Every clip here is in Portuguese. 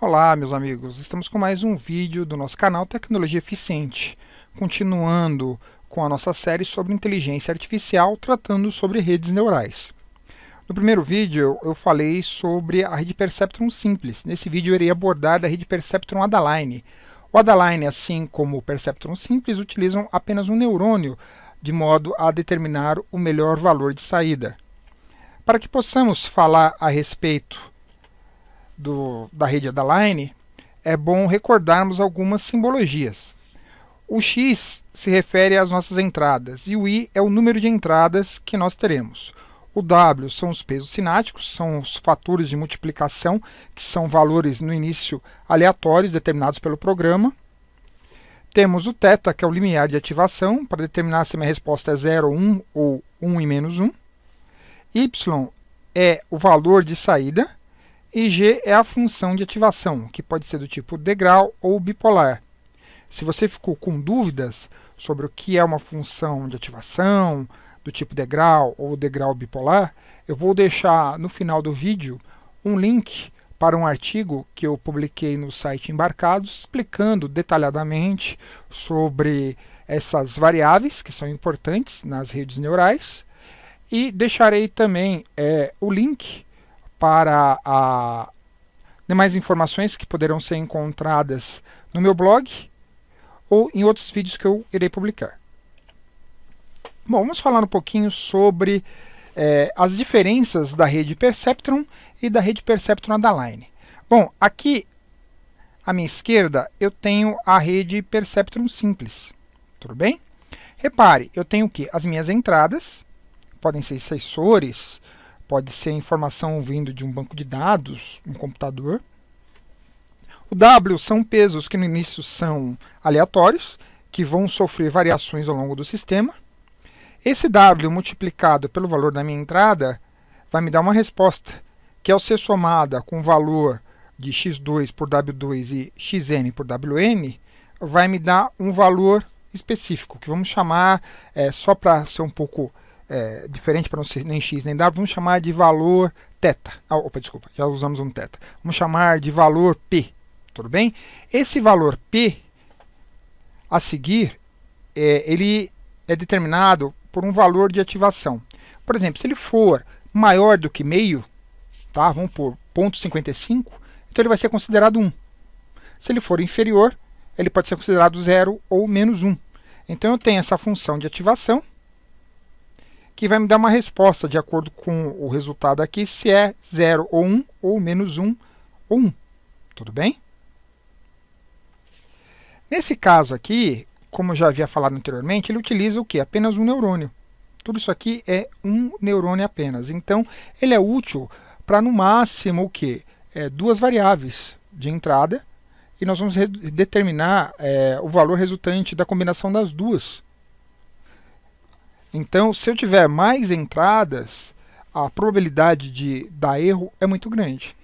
Olá, meus amigos, estamos com mais um vídeo do nosso canal Tecnologia Eficiente, continuando com a nossa série sobre inteligência artificial, tratando sobre redes neurais. No primeiro vídeo eu falei sobre a rede Perceptron simples. Nesse vídeo eu irei abordar a rede Perceptron Adaline. O Adaline, assim como o Perceptron simples, utilizam apenas um neurônio de modo a determinar o melhor valor de saída. Para que possamos falar a respeito da rede Adaline, é bom recordarmos algumas simbologias. O X se refere às nossas entradas e o I é o número de entradas que nós teremos. O W são os pesos cináticos, são os fatores de multiplicação, que são valores no início aleatórios determinados pelo programa. Temos o θ, que é o limiar de ativação, para determinar se minha resposta é 0 ou 1 e menos 1. Y é o valor de saída. E G é a função de ativação, que pode ser do tipo degrau ou bipolar. Se você ficou com dúvidas sobre o que é uma função de ativação, do tipo degrau ou degrau bipolar, eu vou deixar no final do vídeo um link para um artigo que eu publiquei no site Embarcados, explicando detalhadamente sobre essas variáveis que são importantes nas redes neurais. E deixarei também o link para demais informações que poderão ser encontradas no meu blog ou em outros vídeos que eu irei publicar. Bom, vamos falar um pouquinho sobre as diferenças da rede Perceptron e da rede Perceptron Adaline. Bom, aqui à minha esquerda eu tenho a rede Perceptron simples, tudo bem? Repare, eu tenho o quê? As minhas entradas, podem ser sensores, pode ser informação vindo de um banco de dados, um computador. O W são pesos que no início são aleatórios, que vão sofrer variações ao longo do sistema. Esse W multiplicado pelo valor da minha entrada vai me dar uma resposta, que ao ser somada com o valor de x2 por w2 e xn por wn, vai me dar um valor específico, que vamos chamar, só para ser um pouco diferente, para não ser nem x nem w, vamos chamar de valor θ. Desculpa, já usamos um θ. Vamos chamar de valor p, tudo bem? Esse valor p, a seguir, ele é determinado por um valor de ativação. Por exemplo, se ele for maior do que meio, tá? Vamos por 0,55, então ele vai ser considerado 1. Se ele for inferior, ele pode ser considerado 0 ou menos 1. Então eu tenho essa função de ativação, que vai me dar uma resposta de acordo com o resultado aqui, se é 0 ou 1, ou menos 1 ou 1. Tudo bem? Nesse caso aqui, como eu já havia falado anteriormente, ele utiliza o quê? Apenas um neurônio. Tudo isso aqui é um neurônio apenas. Então, ele é útil para, no máximo, o quê? Duas variáveis de entrada, e nós vamos determinar o valor resultante da combinação das duas. Então, se eu tiver mais entradas, a probabilidade de dar erro é muito grande.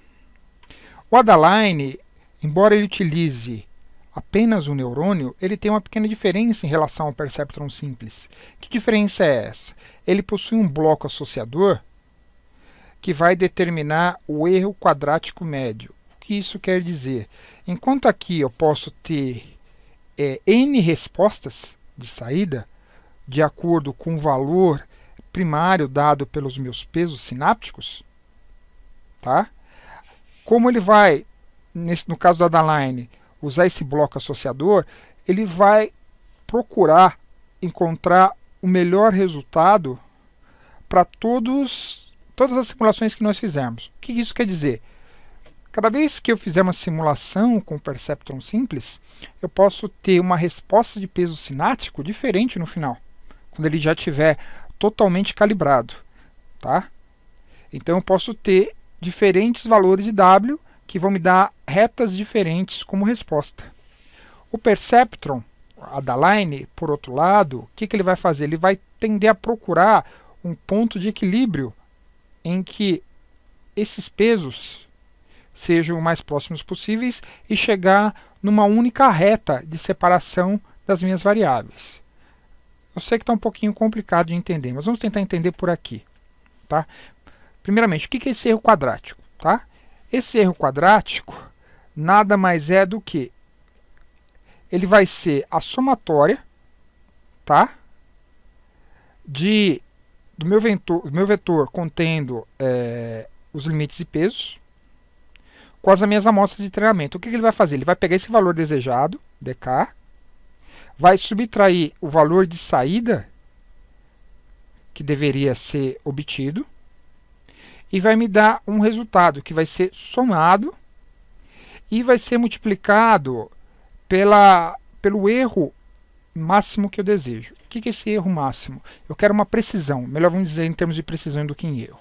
O Adaline, embora ele utilize apenas um neurônio, ele tem uma pequena diferença em relação ao Perceptron simples. Que diferença é essa? Ele possui um bloco associador que vai determinar o erro quadrático médio. O que isso quer dizer? Enquanto aqui eu posso ter N respostas de saída, de acordo com o valor primário dado pelos meus pesos sinápticos, tá? Como ele vai, no caso do Adaline, usar esse bloco associador, ele vai procurar encontrar o melhor resultado para todas as simulações que nós fizermos. O que isso quer dizer? Cada vez que eu fizer uma simulação com o Perceptron simples, eu posso ter uma resposta de peso sináptico diferente no final, quando ele já estiver totalmente calibrado, tá? Então eu posso ter diferentes valores de W que vão me dar retas diferentes como resposta. O Perceptron Adaline, por outro lado, o que ele vai fazer? Ele vai tender a procurar um ponto de equilíbrio em que esses pesos sejam o mais próximos possíveis e chegar numa única reta de separação das minhas variáveis. Eu sei que está um pouquinho complicado de entender, mas vamos tentar entender por aqui, tá? Primeiramente, o que é esse erro quadrático? Tá? Esse erro quadrático nada mais é do que ele vai ser a somatória, tá? Do meu vetor contendo os limites e pesos com as minhas amostras de treinamento. O que ele vai fazer? Ele vai pegar esse valor desejado, dk, vai subtrair o valor de saída que deveria ser obtido e vai me dar um resultado que vai ser somado e vai ser multiplicado pelo erro máximo que eu desejo. O que é esse erro máximo? Eu quero uma precisão, melhor vamos dizer em termos de precisão do que em erro.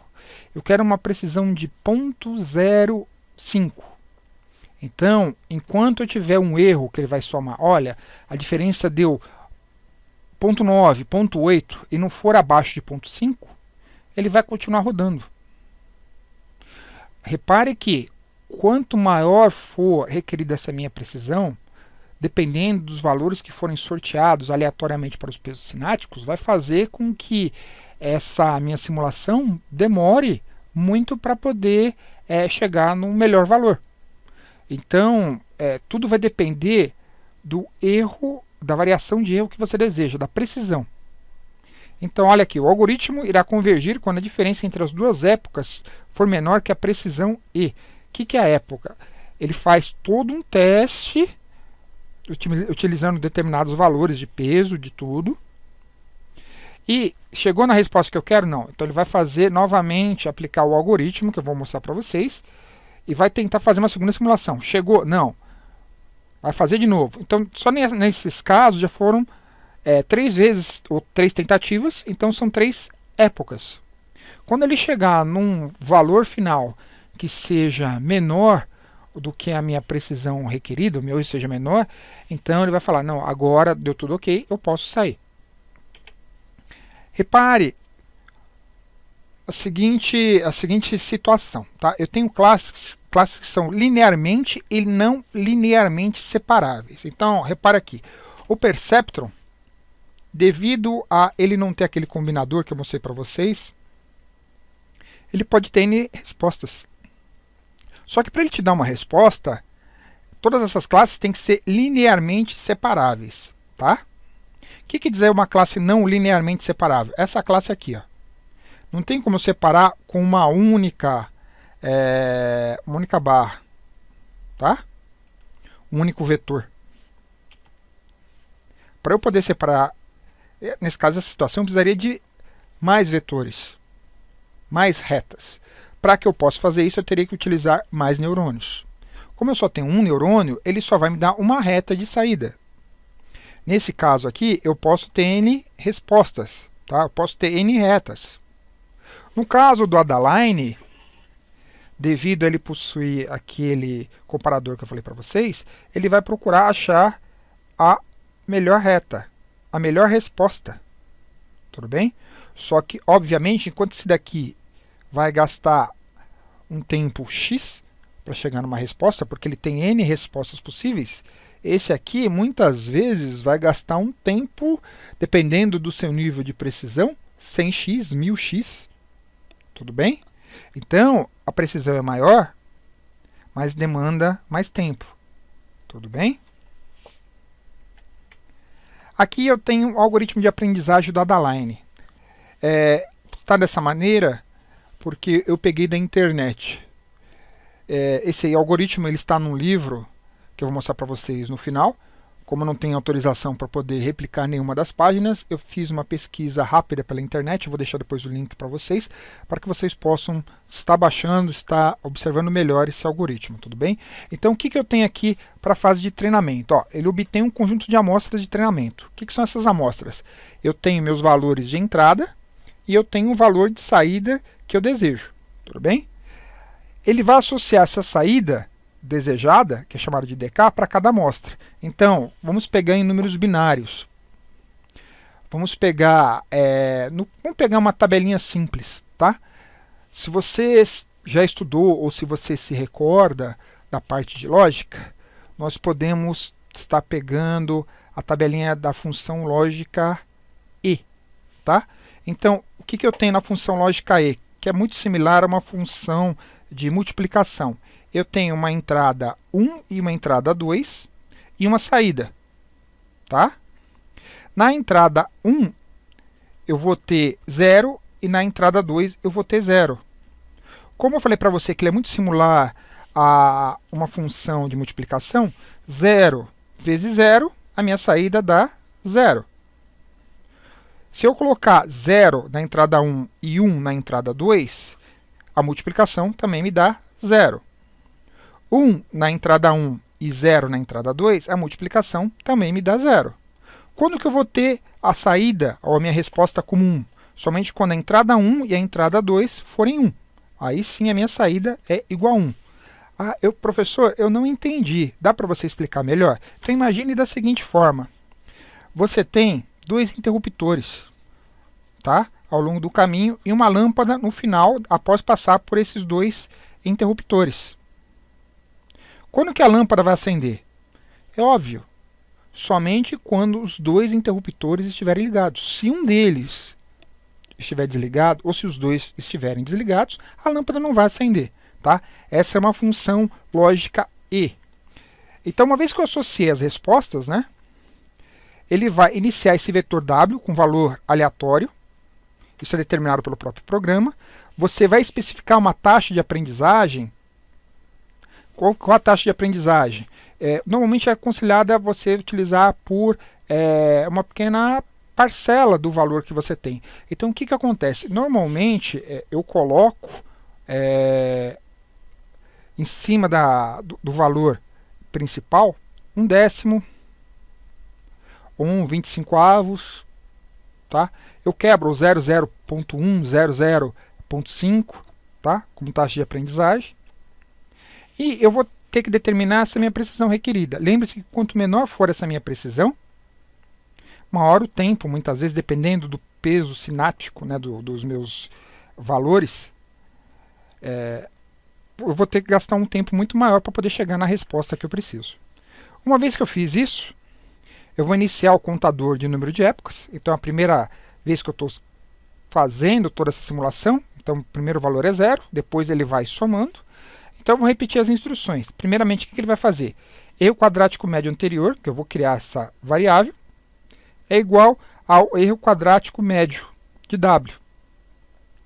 Eu quero uma precisão de 0,05. Então, enquanto eu tiver um erro que ele vai somar, olha, a diferença deu 0,9, 0,8 e não for abaixo de 0,5, ele vai continuar rodando. Repare que quanto maior for requerida essa minha precisão, dependendo dos valores que forem sorteados aleatoriamente para os pesos cináticos, vai fazer com que essa minha simulação demore muito para poder chegar no melhor valor. Então, tudo vai depender do erro, da variação de erro que você deseja, da precisão. Então, olha aqui, o algoritmo irá convergir quando a diferença entre as duas épocas for menor que a precisão e. O que é a época? Ele faz todo um teste utilizando determinados valores de peso, de tudo. E chegou na resposta que eu quero? Não. Então ele vai fazer novamente, aplicar o algoritmo, que eu vou mostrar para vocês, e vai tentar fazer uma segunda simulação. Chegou? Não. Vai fazer de novo. Então, só nesses casos já foram 3 vezes, ou 3 tentativas, então são 3 épocas. Quando ele chegar num valor final que seja menor do que a minha precisão requerida, o meu seja menor, então ele vai falar, não, agora deu tudo ok, eu posso sair. Repare a seguinte situação, tá? Eu tenho classes que são linearmente e não linearmente separáveis. Então, repare aqui, o Perceptron, devido a ele não ter aquele combinador que eu mostrei para vocês, ele pode ter N respostas. Só que para ele te dar uma resposta, todas essas classes têm que ser linearmente separáveis, tá? O que quer dizer uma classe não linearmente separável? Essa classe aqui, ó. Não tem como separar com uma única barra, tá? Um único vetor. Para eu poder separar, nesse caso, essa situação, eu precisaria de mais vetores, mais retas. Para que eu possa fazer isso, eu teria que utilizar mais neurônios. Como eu só tenho um neurônio, ele só vai me dar uma reta de saída. Nesse caso aqui, eu posso ter N respostas, tá? Eu posso ter N retas. No caso do Adaline, devido a ele possuir aquele comparador que eu falei para vocês, ele vai procurar achar a melhor reta, a melhor resposta. Tudo bem? Só que, obviamente, enquanto esse daqui vai gastar um tempo X para chegar numa resposta, porque ele tem N respostas possíveis, esse aqui muitas vezes vai gastar um tempo, dependendo do seu nível de precisão, 100x, 1000x. Tudo bem? Então, a precisão é maior, mas demanda mais tempo. Tudo bem? Aqui eu tenho o algoritmo de aprendizagem do Adaline. Está dessa maneira porque eu peguei da internet. Esse algoritmo ele está num livro que eu vou mostrar para vocês no final. Como eu não tenho autorização para poder replicar nenhuma das páginas, eu fiz uma pesquisa rápida pela internet, eu vou deixar depois o link para vocês, para que vocês possam estar baixando, estar observando melhor esse algoritmo, tudo bem? Então, o que eu tenho aqui para a fase de treinamento? Ele obtém um conjunto de amostras de treinamento. O que são essas amostras? Eu tenho meus valores de entrada e eu tenho o valor de saída que eu desejo, tudo bem? Ele vai associar essa saída desejada, que é chamada de DK, para cada amostra. Então, vamos pegar em números binários. Vamos pegar uma tabelinha simples, tá? Se você já estudou ou se você se recorda da parte de lógica, nós podemos estar pegando a tabelinha da função lógica E, tá? Então, o que eu tenho na função lógica E? Que é muito similar a uma função de multiplicação. eu tenho uma entrada 1 e uma entrada 2 e uma saída, tá? Na entrada 1, eu vou ter 0 e na entrada 2 eu vou ter 0. Como eu falei para você que ele é muito similar a uma função de multiplicação, 0 vezes 0, a minha saída dá 0. Se eu colocar 0 na entrada 1 e 1 na entrada 2, a multiplicação também me dá 0. 1 na entrada 1 e 0 na entrada 2, a multiplicação também me dá 0. Quando que eu vou ter a saída, ou a minha resposta como 1? Somente quando a entrada 1 e a entrada 2 forem 1. Aí sim a minha saída é igual a 1. Ah, professor, eu não entendi. Dá para você explicar melhor? Então imagine da seguinte forma. Você tem dois interruptores, tá? Ao longo do caminho e uma lâmpada no final, após passar por esses dois interruptores. Quando que a lâmpada vai acender? É óbvio, somente quando os dois interruptores estiverem ligados. Se um deles estiver desligado, ou se os dois estiverem desligados, a lâmpada não vai acender, tá? Essa é uma função lógica E. Então, uma vez que eu associei as respostas, né, ele vai iniciar esse vetor W com valor aleatório. Isso é determinado pelo próprio programa. Você vai especificar uma taxa de aprendizagem. Qual a taxa de aprendizagem? Normalmente é aconselhada você utilizar por uma pequena parcela do valor que você tem. Então, o que acontece? Normalmente, eu coloco em cima do valor principal, 1/10, ou 1/25 avos, tá? Eu quebro o 00.1, 00.5, tá? Como taxa de aprendizagem. E eu vou ter que determinar essa minha precisão requerida. Lembre-se que quanto menor for essa minha precisão, maior o tempo, muitas vezes, dependendo do peso sináptico, né, dos meus valores, eu vou ter que gastar um tempo muito maior para poder chegar na resposta que eu preciso. Uma vez que eu fiz isso, eu vou iniciar o contador de número de épocas. Então, a primeira vez que eu estou fazendo toda essa simulação, então o primeiro valor é 0, depois ele vai somando. Então, eu vou repetir as instruções. Primeiramente, o que ele vai fazer? Erro quadrático médio anterior, que eu vou criar essa variável, é igual ao erro quadrático médio de W,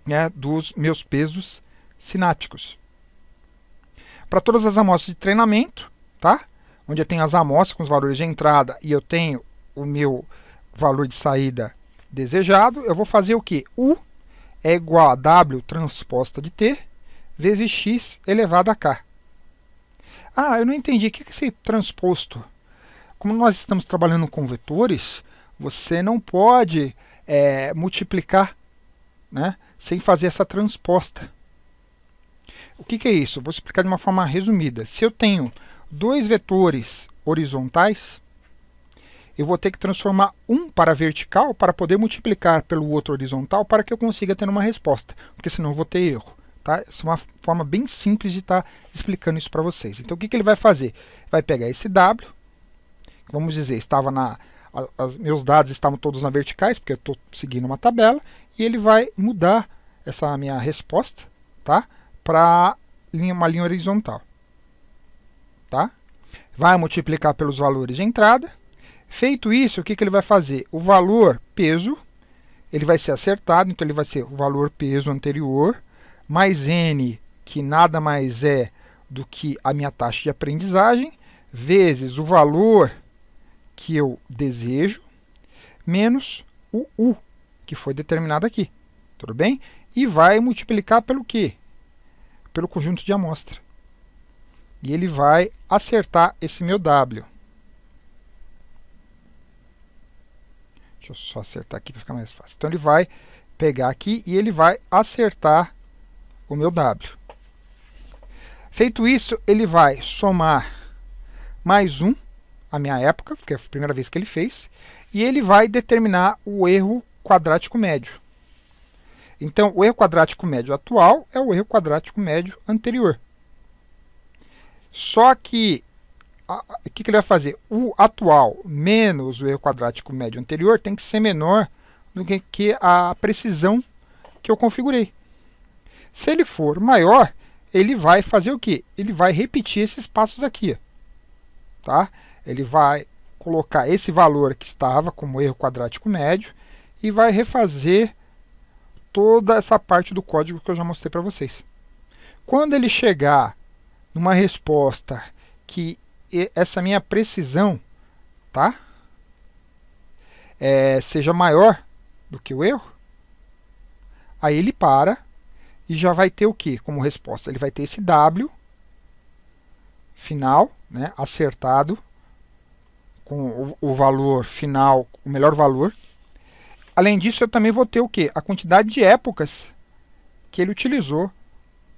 né, dos meus pesos sinápticos. Para todas as amostras de treinamento, tá? Onde eu tenho as amostras com os valores de entrada e eu tenho o meu valor de saída desejado, eu vou fazer o que? U é igual a W transposta de T vezes X elevado a K. Ah, eu não entendi. O que é esse transposto? Como nós estamos trabalhando com vetores, você não pode multiplicar, né, sem fazer essa transposta. O que é isso? Eu vou explicar de uma forma resumida. Se eu tenho dois vetores horizontais, eu vou ter que transformar um para vertical para poder multiplicar pelo outro horizontal para que eu consiga ter uma resposta, porque senão eu vou ter erro. Tá? Essa é uma forma bem simples de estar explicando isso para vocês. Então, o que ele vai fazer? Vai pegar esse W, vamos dizer, meus dados estavam todos na verticais, porque eu estou seguindo uma tabela, e ele vai mudar essa minha resposta, tá, para uma linha horizontal. Tá? Vai multiplicar pelos valores de entrada. Feito isso, o que ele vai fazer? O valor peso, ele vai ser acertado, então ele vai ser o valor peso anterior, mais N, que nada mais é do que a minha taxa de aprendizagem, vezes o valor que eu desejo, menos o U, que foi determinado aqui. Tudo bem? E vai multiplicar pelo quê? Pelo conjunto de amostra. E ele vai acertar esse meu W. Deixa eu só acertar aqui para ficar mais fácil. Então, ele vai pegar aqui e ele vai acertar o meu W. Feito isso, ele vai somar mais 1, a minha época, porque é a primeira vez que ele fez, e ele vai determinar o erro quadrático médio. Então, o erro quadrático médio atual é o erro quadrático médio anterior. Só que, o que ele vai fazer? O atual menos o erro quadrático médio anterior tem que ser menor do que a precisão que eu configurei. Se ele for maior, ele vai fazer o quê? Ele vai repetir esses passos aqui, tá? Ele vai colocar esse valor que estava como erro quadrático médio e vai refazer toda essa parte do código que eu já mostrei para vocês. Quando ele chegar numa resposta que essa minha precisão, tá? Seja maior do que o erro, aí ele para e já vai ter o que como resposta? Ele vai ter esse W final, né, acertado com o valor final, o melhor valor. Além disso, eu também vou ter o que? A quantidade de épocas que ele utilizou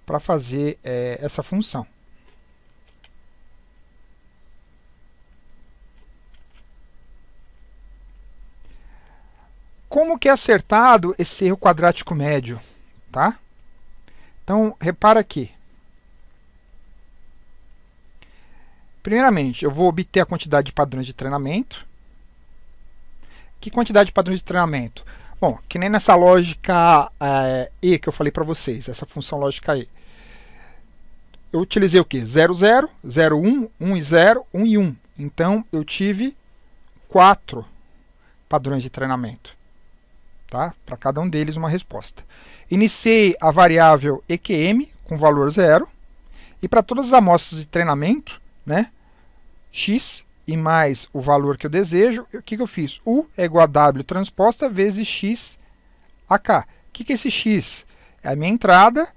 para fazer essa função. Como que é acertado esse erro quadrático médio? Tá? Então, repara aqui. Primeiramente, eu vou obter a quantidade de padrões de treinamento. Que quantidade de padrões de treinamento? Bom, que nem nessa lógica E que eu falei para vocês, essa função lógica E. Eu utilizei o quê? 0, 0, 0, 1, 1 e 0, 1 e 1. Então, eu tive 4 padrões de treinamento. Tá? Para cada um deles uma resposta. Iniciei a variável EQM com valor 0. E para todas as amostras de treinamento, né, x e mais o valor que eu desejo, o que eu fiz? U é igual a W transposta vezes x a k. O que é esse x? É a minha entrada,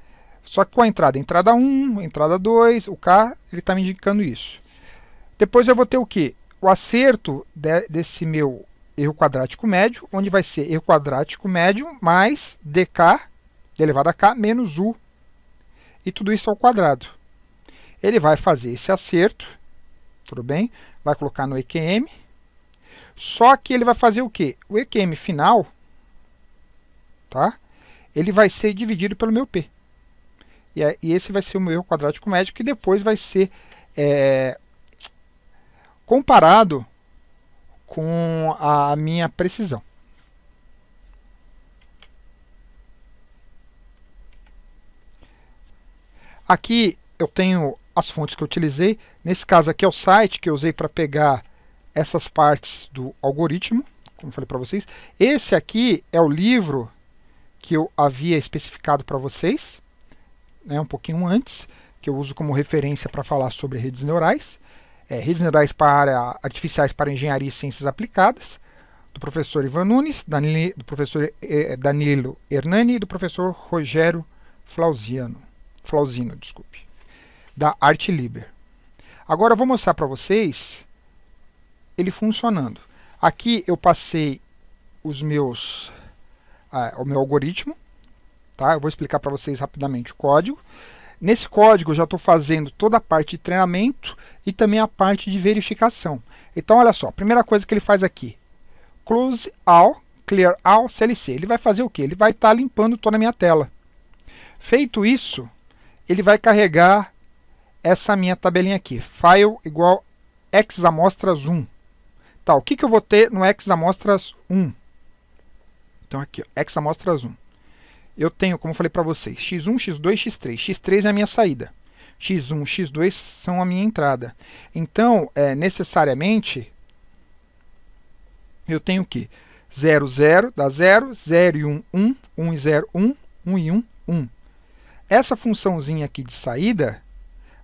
só que com a entrada 1, entrada 2, o k ele está me indicando isso. Depois eu vou ter o quê? O acerto desse meu erro quadrático médio, onde vai ser erro quadrático médio mais dk elevado a k menos u. E tudo isso ao quadrado. Ele vai fazer esse acerto, tudo bem? Vai colocar no EQM. Só que ele vai fazer o quê? O EQM final, tá? Ele vai ser dividido pelo meu P. E esse vai ser o meu erro quadrático médio, que depois vai ser comparado com a minha precisão. Aqui eu tenho as fontes que eu utilizei. Nesse caso aqui é o site que eu usei para pegar essas partes do algoritmo, como eu falei para vocês. Esse aqui é o livro que eu havia especificado para vocês, né, um pouquinho antes, que eu uso como referência para falar sobre redes neurais. Redes neurais artificiais para engenharia e ciências aplicadas, do professor Ivan Nunes, do professor Danilo Hernani e do professor Rogério Flauzino, da Artliber. Agora eu vou mostrar para vocês ele funcionando. Aqui eu passei o meu algoritmo, tá? Eu vou explicar para vocês rapidamente o código. Nesse código eu já estou fazendo toda a parte de treinamento e também a parte de verificação. Então olha só, a primeira coisa que ele faz aqui, close all, clear all, CLC. Ele vai fazer o quê? Ele vai estar limpando toda a minha tela. Feito isso, ele vai carregar essa minha tabelinha aqui, file igual xamostras1. Tá, o que eu vou ter no xamostras1? Então aqui, xamostras1. Eu tenho, como eu falei para vocês, x1, x2, x3. x3 é a minha saída. x1, x2 são a minha entrada. Então, necessariamente, eu tenho que 0, 0 dá 0, 0 e 1, 1, 1 e 0, 1, 1 e 1, 1. Essa funçãozinha aqui de saída,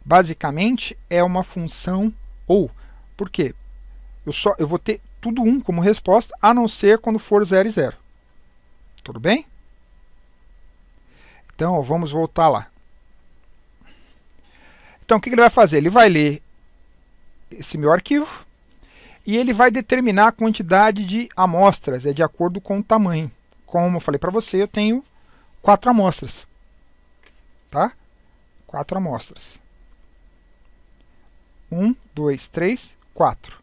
basicamente, é uma função OR. Por quê? Eu vou ter tudo 1 como resposta, a não ser quando for 0 e 0. Tudo bem? Então, vamos voltar lá. Então, o que ele vai fazer? Ele vai ler esse meu arquivo e ele vai determinar a quantidade de amostras, de acordo com o tamanho. Como eu falei para você, eu tenho 4 amostras. Tá? 4 amostras. 1, 2, 3, 4.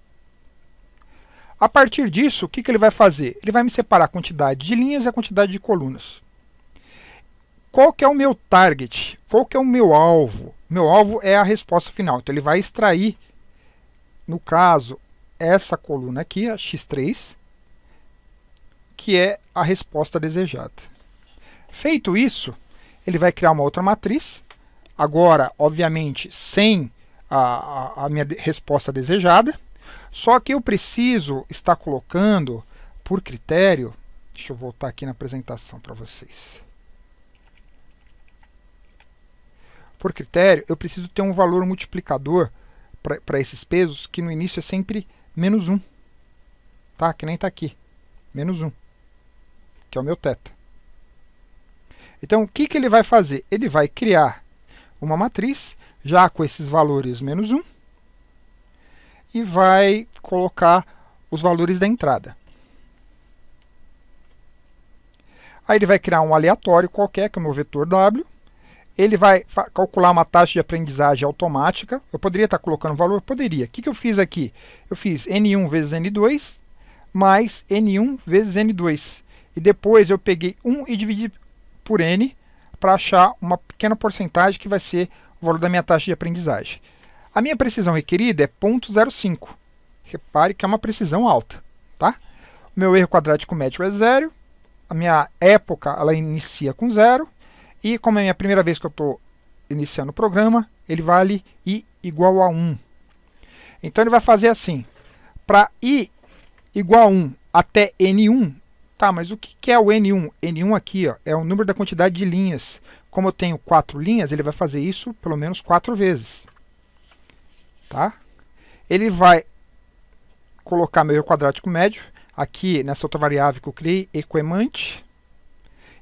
A partir disso, o que ele vai fazer? Ele vai me separar a quantidade de linhas e a quantidade de colunas. Qual que é o meu target? Qual que é o meu alvo? Meu alvo é a resposta final. Então ele vai extrair, no caso, essa coluna aqui, a x3, que é a resposta desejada. Feito isso, ele vai criar uma outra matriz, agora, obviamente, sem a minha resposta desejada, só que eu preciso estar colocando, por critério, deixa eu voltar aqui na apresentação para vocês. Por critério, eu preciso ter um valor multiplicador para esses pesos, que no início é sempre menos 1. Tá? Que nem está aqui. Menos 1. Que é o meu θ. Então, o que ele vai fazer? Ele vai criar uma matriz, já com esses valores menos 1, e vai colocar os valores da entrada. Aí ele vai criar um aleatório qualquer, que é o meu vetor W. Ele vai calcular uma taxa de aprendizagem automática. Eu poderia estar colocando valor? Poderia. O que eu fiz aqui? Eu fiz N1 vezes N2 mais N1 vezes N2. E depois eu peguei 1 e dividi por N para achar uma pequena porcentagem que vai ser o valor da minha taxa de aprendizagem. A minha precisão requerida é 0,05. Repare que é uma precisão alta. Tá? O meu erro quadrático médio é 0. A minha época ela inicia com 0. E como é a minha primeira vez que eu estou iniciando o programa, ele vale I igual a 1. Então ele vai fazer assim. Para I igual a 1 até N1, tá, mas o que é o N1? N1 aqui ó, é o número da quantidade de linhas. Como eu tenho 4 linhas, ele vai fazer isso pelo menos 4 vezes. Tá? Ele vai colocar meu erro quadrático médio aqui nessa outra variável que eu criei, equemante.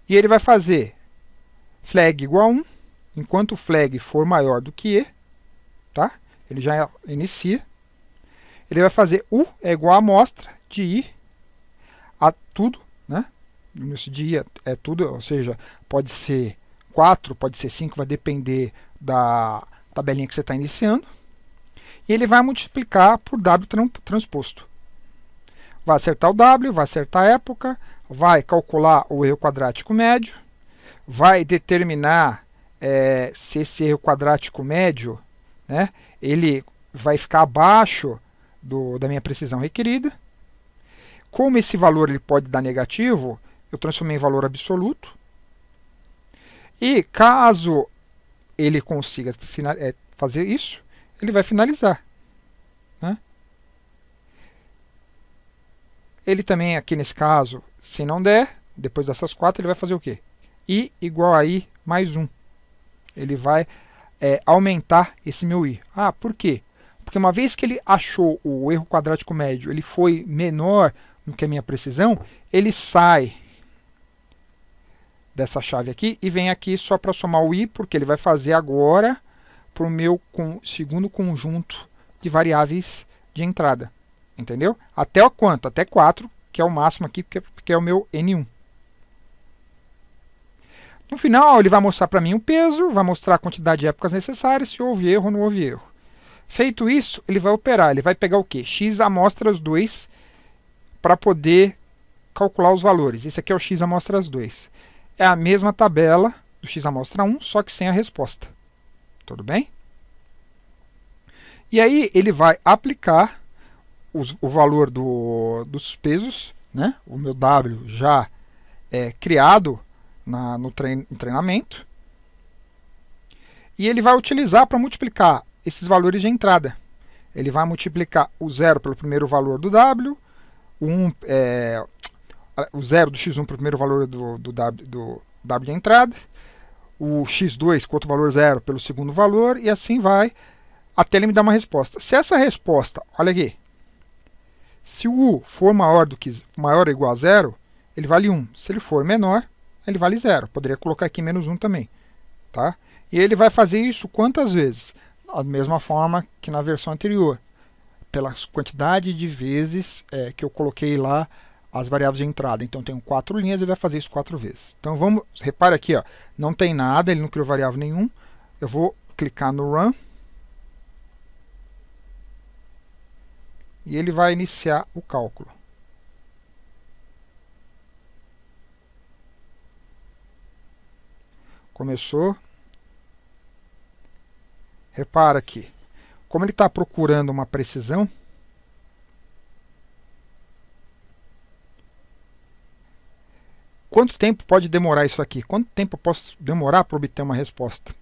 E ele vai fazer flag igual a 1, enquanto o flag for maior do que E, tá? Ele já inicia. Ele vai fazer U é igual a amostra de I a tudo, né? Nesse de I é tudo, ou seja, pode ser 4, pode ser 5, vai depender da tabelinha que você está iniciando. E ele vai multiplicar por W transposto. Vai acertar o W, vai acertar a época, vai calcular o erro quadrático médio, vai determinar se esse erro quadrático médio, né, ele vai ficar abaixo da minha precisão requerida. Como esse valor ele pode dar negativo, eu transformei em valor absoluto. E caso ele consiga fazer isso, ele vai finalizar. Né? Ele também, aqui nesse caso, se não der, depois dessas 4, ele vai fazer o quê? I igual a I mais 1. Ele vai aumentar esse meu I. Ah, por quê? Porque uma vez que ele achou o erro quadrático médio, ele foi menor do que a minha precisão, ele sai dessa chave aqui e vem aqui só para somar o I, porque ele vai fazer agora para o meu segundo conjunto de variáveis de entrada. Entendeu? Até o quanto? Até 4, que é o máximo aqui, porque é o meu N1. No final, ele vai mostrar para mim o peso, vai mostrar a quantidade de épocas necessárias, se houve erro ou não houve erro. Feito isso, ele vai operar. Ele vai pegar o quê? X amostras 2 para poder calcular os valores. Esse aqui é o X amostras 2. É a mesma tabela do X amostra 1, só que sem a resposta. Tudo bem? E aí ele vai aplicar o valor dos pesos, né? O meu W já é criado no treinamento. E ele vai utilizar para multiplicar esses valores de entrada. Ele vai multiplicar o 0 pelo primeiro valor do W, o 0 do x1 pelo primeiro valor do W de entrada, o x2 com outro valor 0 pelo segundo valor, e assim vai, até ele me dar uma resposta. Se essa resposta, olha aqui, se o U for maior ou igual a 0, ele vale 1. Se ele for menor, ele vale 0. Poderia colocar aqui menos 1 também. Tá? E ele vai fazer isso quantas vezes? Da mesma forma que na versão anterior. Pela quantidade de vezes que eu coloquei lá as variáveis de entrada. Então, tenho 4 linhas, ele vai fazer isso 4 vezes. Então, repare aqui, ó, não tem nada, ele não criou variável nenhum. Eu vou clicar no Run. E ele vai iniciar o cálculo. Começou. Repara aqui. Como ele está procurando uma precisão, quanto tempo pode demorar isso aqui? Quanto tempo eu posso demorar para obter uma resposta?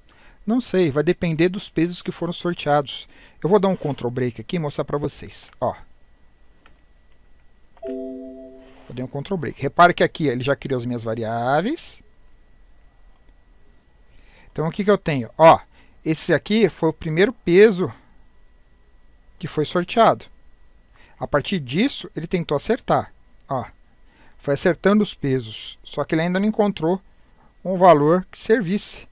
Não sei, vai depender dos pesos que foram sorteados. Eu vou dar um Ctrl Break aqui e mostrar para vocês. Ó. Eu dei um Ctrl Break. Repare que aqui ele já criou as minhas variáveis. Então o que eu tenho? Ó, esse aqui foi o primeiro peso que foi sorteado. A partir disso, ele tentou acertar. Ó, foi acertando os pesos. Só que ele ainda não encontrou um valor que servisse.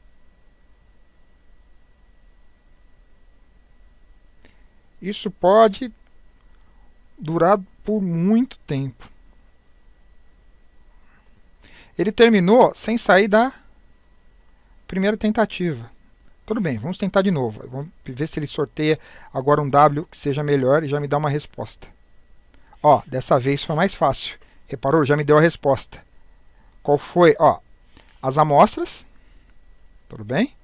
Isso pode durar por muito tempo. Ele terminou sem sair da primeira tentativa. Tudo bem, vamos tentar de novo. Vamos ver se ele sorteia agora um W que seja melhor e já me dá uma resposta. Ó, dessa vez foi mais fácil. Reparou? Já me deu a resposta. Qual foi? Ó, as amostras. Tudo bem?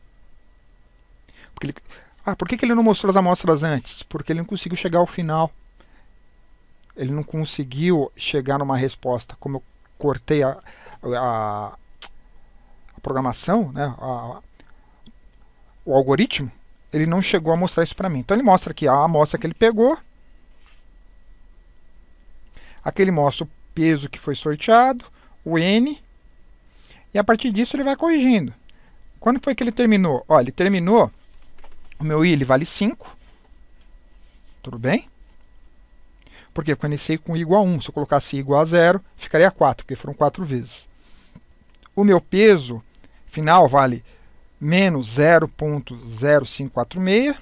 Por que ele não mostrou as amostras antes? Porque ele não conseguiu chegar ao final. Ele não conseguiu chegar numa resposta. Como eu cortei a programação, né, o algoritmo, ele não chegou a mostrar isso para mim. Então ele mostra aqui a amostra que ele pegou. Aqui ele mostra o peso que foi sorteado, o N. E a partir disso ele vai corrigindo. Quando foi que ele terminou? Ó, ele terminou, o meu I ele vale 5. Tudo bem? Porque eu iniciei com I igual a 1. Se eu colocasse I igual a 0, ficaria 4, porque foram 4 vezes. O meu peso final vale menos 0.0546,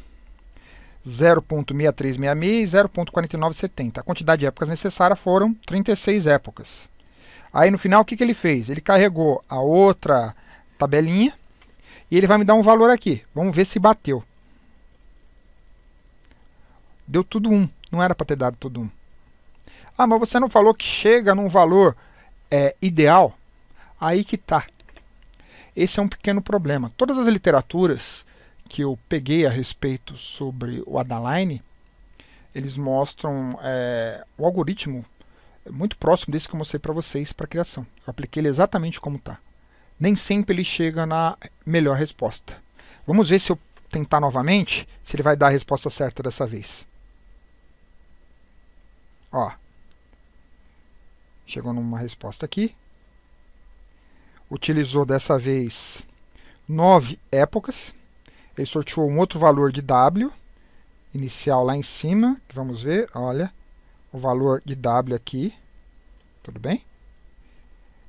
0.6366 e 0.4970. A quantidade de épocas necessária foram 36 épocas. Aí no final o que ele fez? Ele carregou a outra tabelinha e ele vai me dar um valor aqui. Vamos ver se bateu. Deu tudo 1. Não era para ter dado tudo 1. Ah, mas você não falou que chega num valor ideal? Aí que tá. Esse é um pequeno problema. Todas as literaturas que eu peguei a respeito sobre o Adaline, eles mostram o algoritmo muito próximo desse que eu mostrei para vocês para a criação. Eu apliquei ele exatamente como está. Nem sempre ele chega na melhor resposta. Vamos ver se eu tentar novamente, se ele vai dar a resposta certa dessa vez. Ó, chegou numa resposta aqui. Utilizou dessa vez 9 épocas. Ele sorteou um outro valor de W inicial lá em cima. Vamos ver, olha, o valor de W aqui. Tudo bem?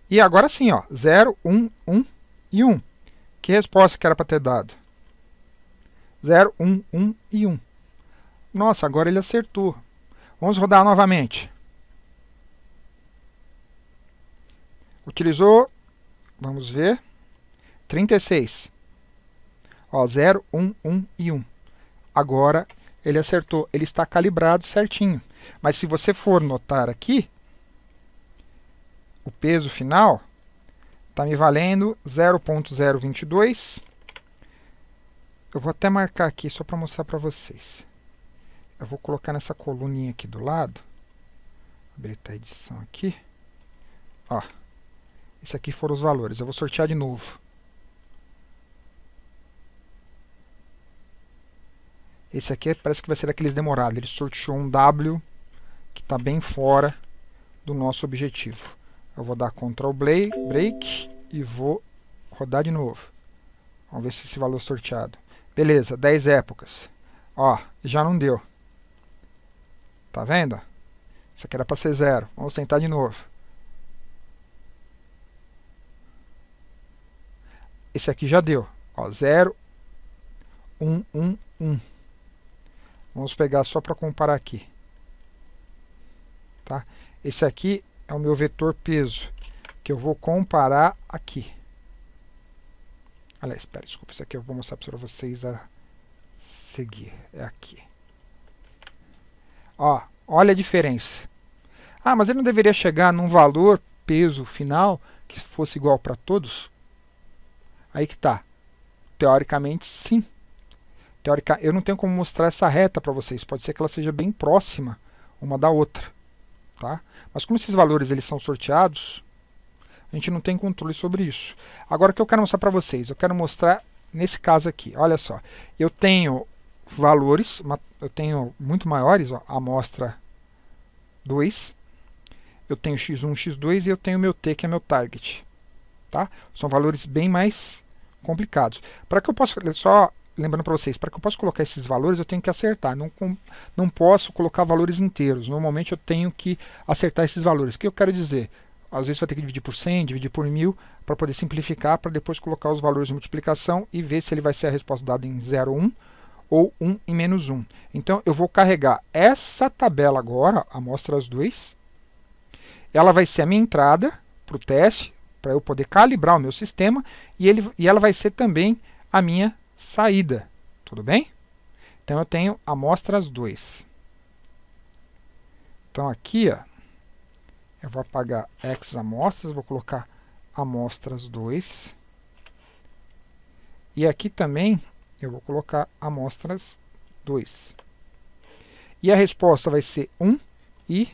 E agora sim, ó, 0, 1, 1 e 1. Que resposta que era para ter dado? 0, 1, 1 e 1. Nossa, agora ele acertou. Vamos rodar novamente. Utilizou, vamos ver, 36. Ó, 0, 1, 1 e 1. Agora ele acertou. Ele está calibrado certinho. Mas se você for notar aqui, o peso final está me valendo 0.022. Eu vou até marcar aqui só para mostrar para vocês. Eu vou colocar nessa coluninha aqui do lado. Abrir a edição aqui. Ó, esse aqui foram os valores. Eu vou sortear de novo. Esse aqui parece que vai ser daqueles demorados. Ele sorteou um W que está bem fora do nosso objetivo. Eu vou dar Ctrl Break e vou rodar de novo. Vamos ver se esse valor é sorteado. Beleza, 10 épocas. Ó, já não deu. Tá vendo? Isso aqui era para ser 0. Vamos tentar de novo. Esse aqui já deu. Ó, 0, 1, 1, 1. Vamos pegar só para comparar aqui. Tá? Esse aqui é o meu vetor peso, que eu vou comparar aqui. Aliás, espera, desculpa, isso aqui eu vou mostrar para vocês a seguir. É aqui. Ó, olha a diferença. Ah, mas ele não deveria chegar num valor, peso final, que fosse igual para todos? Aí que tá. Teoricamente, sim. Eu não tenho como mostrar essa reta para vocês. Pode ser que ela seja bem próxima uma da outra. Tá? Mas como esses valores eles são sorteados, a gente não tem controle sobre isso. Agora o que eu quero mostrar para vocês? Eu quero mostrar nesse caso aqui, olha só, eu tenho valores, eu tenho muito maiores, ó, amostra 2, eu tenho x1, x2 e eu tenho meu t, que é meu target. Tá? São valores bem mais complicados. Para que eu possa, só lembrando para vocês, para que eu possa colocar esses valores, eu tenho que acertar. Não posso colocar valores inteiros. Normalmente eu tenho que acertar esses valores. O que eu quero dizer? Às vezes vai ter que dividir por 100, dividir por 1000, para poder simplificar, para depois colocar os valores de multiplicação e ver se ele vai ser a resposta dada em 0, 1 ou 1 em menos 1. Então eu vou carregar essa tabela agora, amostras 2. Ela vai ser a minha entrada para o teste, para eu poder calibrar o meu sistema, e ela vai ser também a minha saída. Tudo bem? Então eu tenho amostras 2. Então aqui, ó, eu vou apagar x amostras, vou colocar amostras 2. E aqui também eu vou colocar amostras 2. E a resposta vai ser 1 e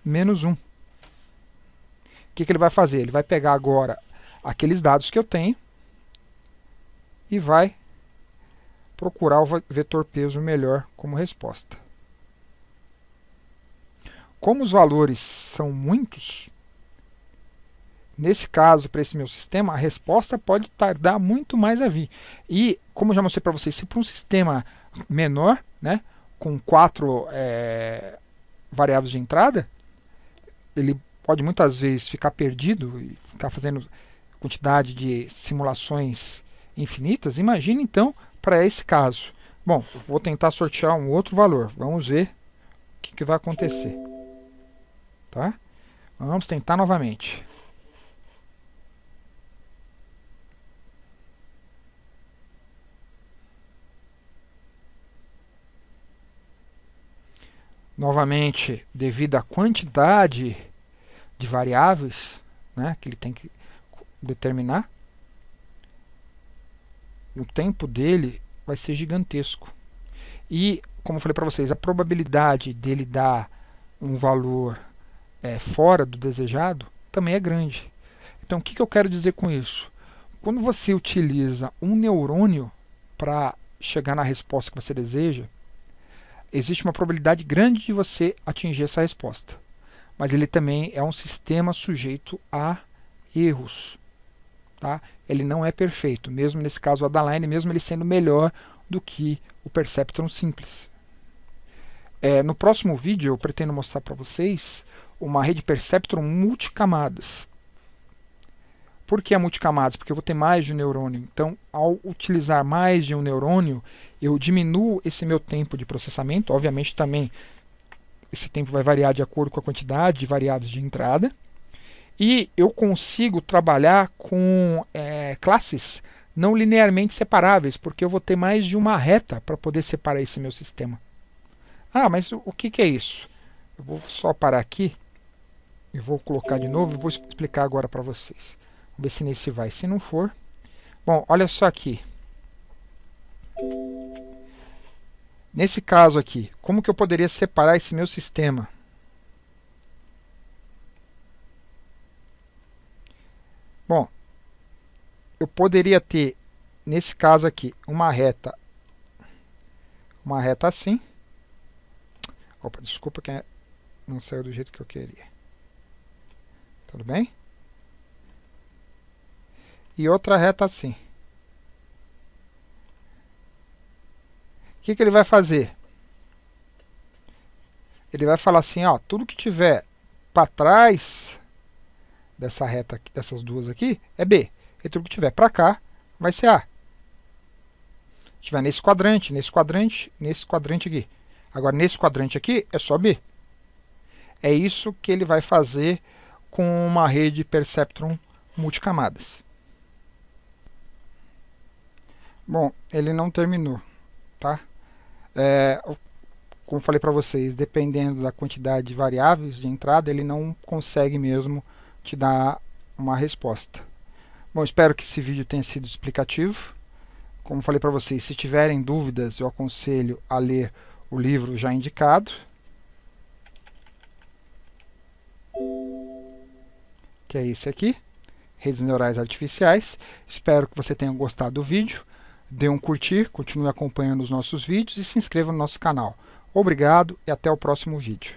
menos 1. O que ele vai fazer? Ele vai pegar agora aqueles dados que eu tenho e vai procurar o vetor peso melhor como resposta. Como os valores são muitos, nesse caso, para esse meu sistema, a resposta pode tardar muito mais a vir. E, como eu já mostrei para vocês, se para um sistema menor, né, com 4 variáveis de entrada, ele pode muitas vezes ficar perdido e ficar fazendo quantidade de simulações infinitas. Imagine então para esse caso. Bom, eu vou tentar sortear um outro valor. Vamos ver o que vai acontecer. Tá? Vamos tentar novamente. Novamente, devido à quantidade de variáveis, né, que ele tem que determinar, o tempo dele vai ser gigantesco. E, como eu falei para vocês, a probabilidade dele dar um valor fora do desejado também é grande. Então, o que eu quero dizer com isso? Quando você utiliza um neurônio para chegar na resposta que você deseja, existe uma probabilidade grande de você atingir essa resposta. Mas ele também é um sistema sujeito a erros. Tá? Ele não é perfeito, mesmo nesse caso o Adaline, mesmo ele sendo melhor do que o Perceptron simples. No próximo vídeo eu pretendo mostrar para vocês uma rede Perceptron multicamadas. Por que a multicamadas? Porque eu vou ter mais de um neurônio. Então, ao utilizar mais de um neurônio, eu diminuo esse meu tempo de processamento. Obviamente também esse tempo vai variar de acordo com a quantidade de variáveis de entrada. E eu consigo trabalhar com classes não linearmente separáveis, porque eu vou ter mais de uma reta para poder separar esse meu sistema. Ah, mas o que é isso? Eu vou só parar aqui e vou colocar de novo e vou explicar agora para vocês. Vamos ver se nesse vai. Se não for... Bom, olha só aqui. Nesse caso aqui, como que eu poderia separar esse meu sistema? Bom, eu poderia ter, nesse caso aqui, uma reta assim. Opa, desculpa que não saiu do jeito que eu queria. Tudo bem? E outra reta assim. O que ele vai fazer? Ele vai falar assim, ó, tudo que tiver para trás dessa reta aqui, dessas duas aqui, é B. E tudo que tiver para cá vai ser A. Se tiver nesse quadrante, nesse quadrante aqui. Agora, nesse quadrante aqui, é só B. É isso que ele vai fazer com uma rede Perceptron multicamadas. Bom, ele não terminou, tá? Como falei para vocês, dependendo da quantidade de variáveis de entrada, ele não consegue mesmo te dar uma resposta. Bom, espero que esse vídeo tenha sido explicativo. Como falei para vocês, se tiverem dúvidas, eu aconselho a ler o livro já indicado, que é esse aqui, redes neurais artificiais. Espero que você tenha gostado do vídeo. Dê um curtir, continue acompanhando os nossos vídeos e se inscreva no nosso canal. Obrigado e até o próximo vídeo.